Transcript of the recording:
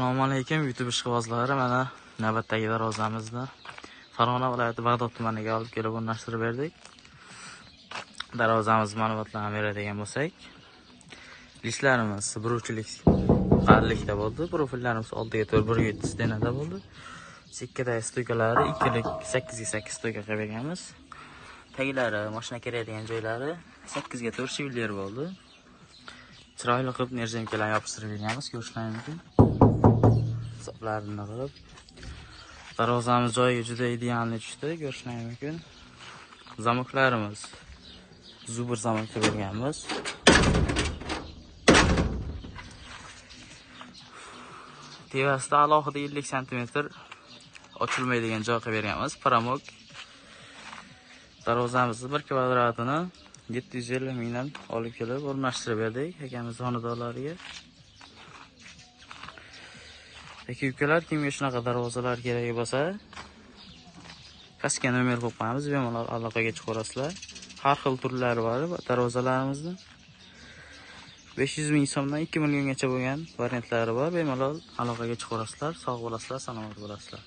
Assalomu alaykum YouTube ishqibozlari. Mana navbatdagi darvozamizni Farg'ona viloyati Bag'dod tumaniga olib kelib o'rnashtirib berdik. Darvozamiz ma'lumotlarni beradigan bo'lsak, listlarimiz buruvchilik qallikda bo'ldi. Profillarimiz oldiga 1.7 denada bo'ldi. Sekkadagi stoykalari 2lik 8 ga 8 stoyka qilib berganmiz. Taglari, mashina kiradigan joylari 8 ga 4 shivilyer bo'ldi. Chiroyli qilib nerzemkalarni yopishtirib berganmiz, ko'rishingiz mumkin. Hisoblarini qilib. Darvozamiz joyiga juda idealni tushdi, ko'rishingiz mumkin. Zamoklarimiz zubr zamok qilib berganmiz. Tevasida alohida 50 cm ochilmaydigan joy qilib berganmiz. Paramok. Darvozamizni 1 kvadratini 750 mingdan olib kelib o'rnashtirib berdik akamiz xonadonlariga. Aka-ukalar, kimga shunaqa darvozalar kerak bo'lsa, pastga nomer qo'yib qo'yamiz, bemalol aloqaga chiqarasizlar. Har xil turlari bor darvozalarimizning. 500 ming so'mdan 2 milliongacha bo'lgan variantlari bor. Bemalol aloqaga chiqarasizlar. Sog' bo'lasizlar, salomat bo'lasizlar.